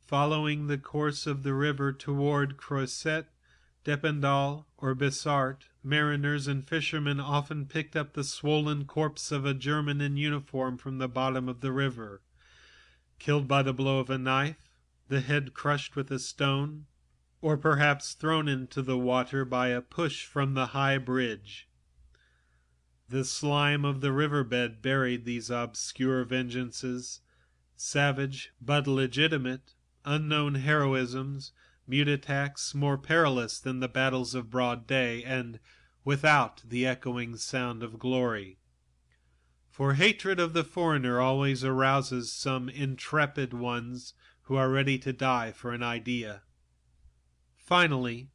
following the course of the river toward Creuset, Dependal, or Bessart, mariners and fishermen often picked up the swollen corpse of a German in uniform from the bottom of the river, killed by the blow of a knife, the head crushed with a stone, or perhaps thrown into the water by a push from the high bridge. The slime of the riverbed buried these obscure vengeances, savage but legitimate, unknown heroisms, mute attacks more perilous than the battles of broad day, and without the echoing sound of glory. For hatred of the foreigner always arouses some intrepid ones who are ready to die for an idea. Finally,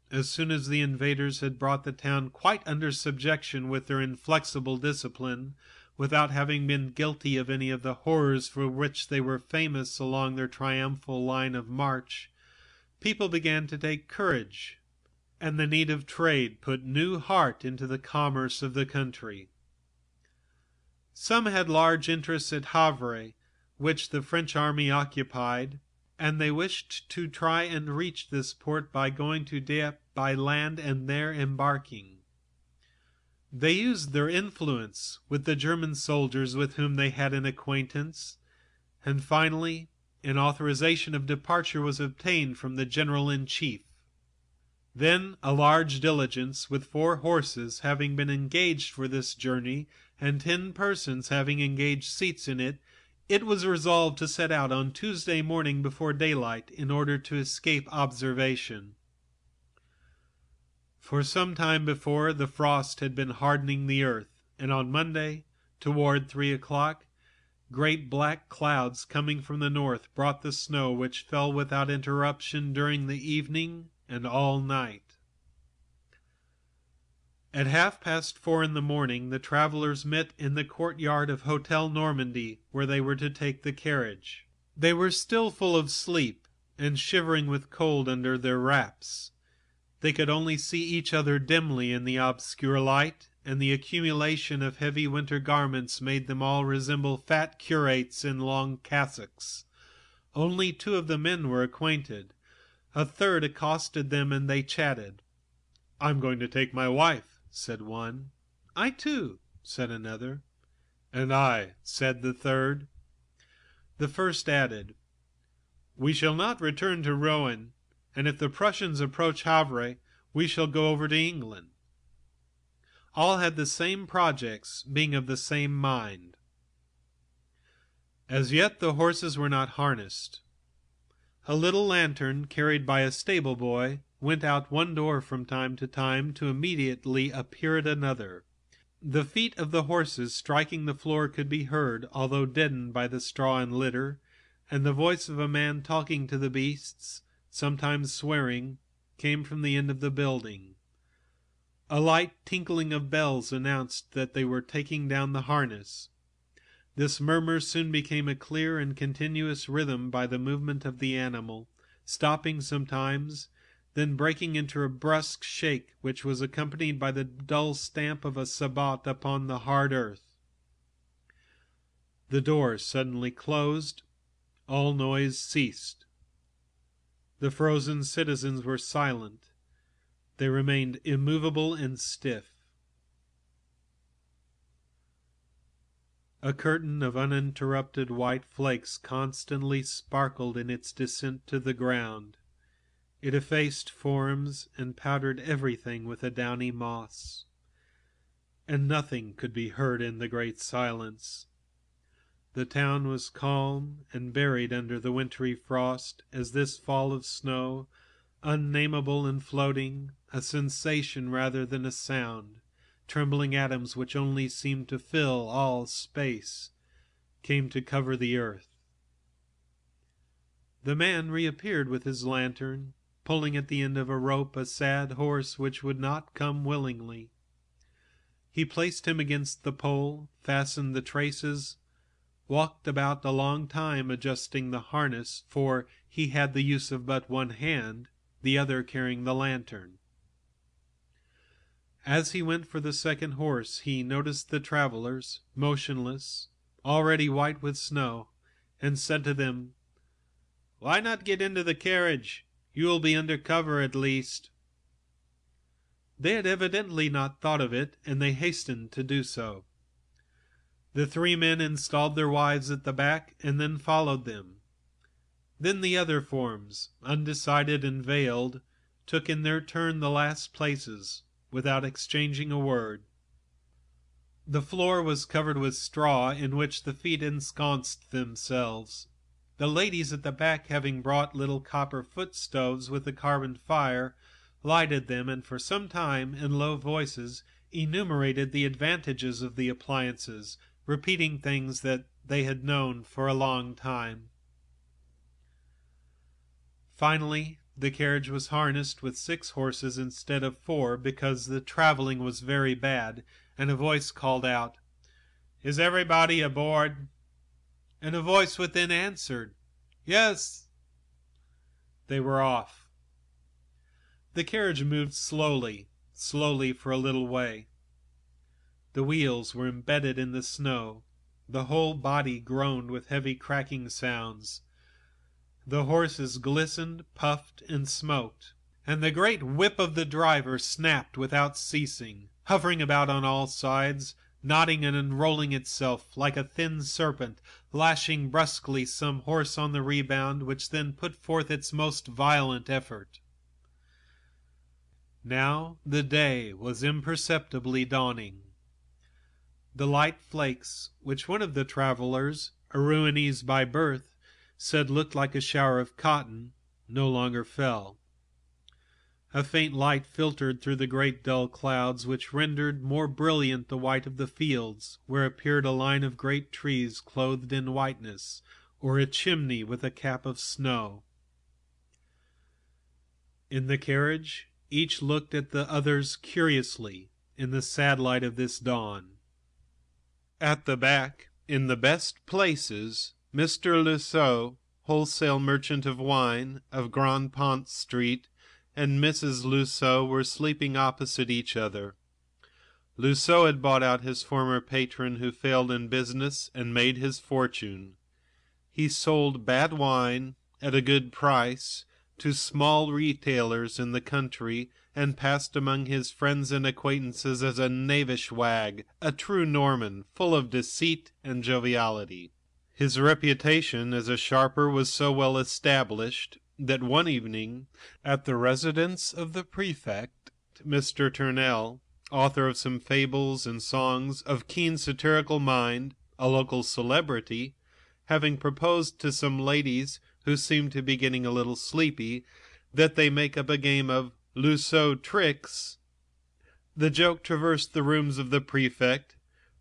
as soon as the invaders had brought the town quite under subjection with their inflexible discipline, without having been guilty of any of the horrors for which they were famous along their triumphal line of march, people began to take courage, and the need of trade put new heart into the commerce of the country. Some had large interests at Havre, which the French army occupied, and they wished to try and reach this port by going to Dieppe by land and there embarking. They used their influence with the German soldiers with whom they had an acquaintance, and finally an authorization of departure was obtained from the general-in-chief. Then a large diligence with 4 horses having been engaged for this journey, and 10 persons having engaged seats in it, it was resolved to set out on Tuesday morning before daylight in order to escape observation. For some time before, the frost had been hardening the earth, and on Monday, toward 3 o'clock, great black clouds coming from the north brought the snow, which fell without interruption during the evening and all night. At 4:30 in the morning, the travelers met in the courtyard of Hotel Normandy, where they were to take the carriage. They were still full of sleep, and shivering with cold under their wraps. They could only see each other dimly in the obscure light, and the accumulation of heavy winter garments made them all resemble fat curates in long cassocks. Only 2 of the men were acquainted. A third accosted them, and they chatted. "I'm going to take my wife," said one. "I too," said another. "And I," said the third. The first added, "We shall not return to Rouen, and if the Prussians approach Havre, we shall go over to England." All had the same projects, being of the same mind. As yet the horses were not harnessed. A little lantern, carried by a stable boy, went out one door from time to time to immediately appear at another. The feet of the horses striking the floor could be heard, although deadened by the straw and litter, and the voice of a man talking to the beasts, sometimes swearing, came from the end of the building. A light tinkling of bells announced that they were taking down the harness. This murmur soon became a clear and continuous rhythm by the movement of the animal, stopping sometimes, then breaking into a brusque shake, which was accompanied by the dull stamp of a sabot upon the hard earth. The door suddenly closed. All noise ceased. The frozen citizens were silent. They remained immovable and stiff. A curtain of uninterrupted white flakes constantly sparkled in its descent to the ground. It effaced forms and powdered everything with a downy moss. And nothing could be heard in the great silence. The town was calm and buried under the wintry frost, as this fall of snow, unnameable and floating, a sensation rather than a sound, trembling atoms which only seemed to fill all space, came to cover the earth. The man reappeared with his lantern, pulling at the end of a rope a sad horse which would not come willingly. He placed him against the pole, fastened the traces, walked about a long time adjusting the harness, for he had the use of but one hand, the other carrying the lantern. As he went for the second horse, he noticed the travelers, motionless, already white with snow, and said to them, Why not get into the carriage? You will be under cover at least." They had evidently not thought of it, and they hastened to do so. The three men installed their wives at the back, and then followed them. Then the other forms, undecided and veiled, took in their turn the last places, without exchanging a word. The floor was covered with straw, in which the feet ensconced themselves. The ladies at the back, having brought little copper foot stoves with a carbon fire, lighted them, and for some time, in low voices, enumerated the advantages of the appliances, repeating things that they had known for a long time. Finally, the carriage was harnessed with 6 horses instead of 4, because the traveling was very bad, and a voice called out, "Is everybody aboard?" And a voice within answered, "Yes." They were off. The carriage moved slowly for a little way. The wheels were embedded in the snow. The whole body groaned with heavy cracking sounds. The horses glistened, puffed, and smoked, and the great whip of the driver snapped without ceasing, hovering about on all sides, knotting and unrolling itself like a thin serpent, lashing brusquely some horse on the rebound, which then put forth its most violent effort. Now the day was imperceptibly dawning. The light flakes, which one of the travelers, a Rouennese by birth, said looked like a shower of cotton, no longer fell. A faint light filtered through the great dull clouds, which rendered more brilliant the white of the fields, where appeared a line of great trees clothed in whiteness, or a chimney with a cap of snow. In the carriage, each looked at the others curiously in the sad light of this dawn. At the back, in the best places, Mr. Lusseau, wholesale merchant of wine, of Grand Pont Street, and Mrs. Lusseau were sleeping opposite each other. Lusseau had bought out his former patron, who failed in business, and made his fortune. He sold bad wine at a good price to small retailers in the country, and passed among his friends and acquaintances as a knavish wag, a true Norman, full of deceit and joviality. His reputation as a sharper was so well established that one evening, at the residence of the prefect, Mr. Turnell, author of some fables and songs, of keen satirical mind, a local celebrity, having proposed to some ladies who seemed to be getting a little sleepy, that they make up a game of Lusseau tricks, the joke traversed the rooms of the prefect,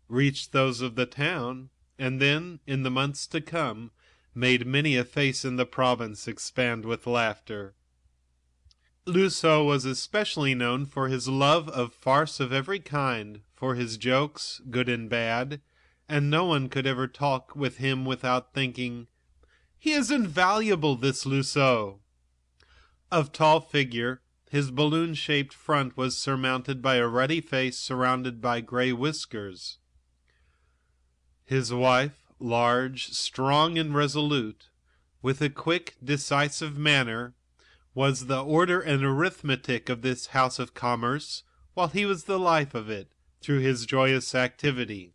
reached those of the town, and then, in the months to come, made many a face in the province expand with laughter. Lusseau was especially known for his love of farce of every kind, for his jokes, good and bad, and no one could ever talk with him without thinking, "He is invaluable, this Lusseau." Of tall figure, his balloon-shaped front was surmounted by a ruddy face surrounded by gray whiskers. His wife, large, strong, and resolute, with a quick, decisive manner, was the order and arithmetic of this house of commerce, while he was the life of it, through his joyous activity.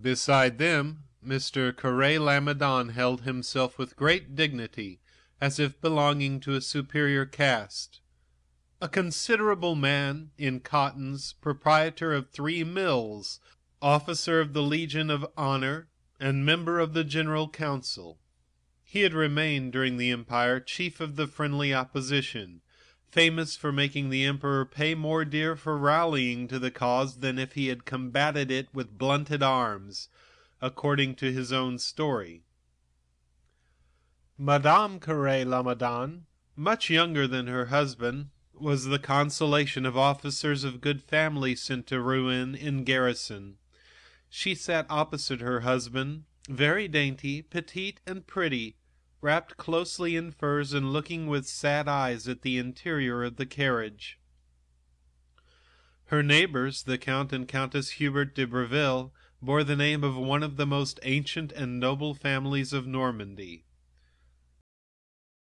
Beside them, Mr. Carré-Lamadon held himself with great dignity, as if belonging to a superior caste. A considerable man, in cottons, proprietor of 3 mills, officer of the Legion of Honor, and member of the General Council. He had remained, during the Empire, chief of the friendly opposition, famous for making the Emperor pay more dear for rallying to the cause than if he had combated it with blunted arms, according to his own story. Madame Carré-Lamadon, much younger than her husband, was the consolation of officers of good family sent to Rouen in garrison. She sat opposite her husband, very dainty, petite, and pretty, wrapped closely in furs and looking with sad eyes at the interior of the carriage. Her neighbors, the Count and Countess Hubert de Breville, bore the name of one of the most ancient and noble families of Normandy.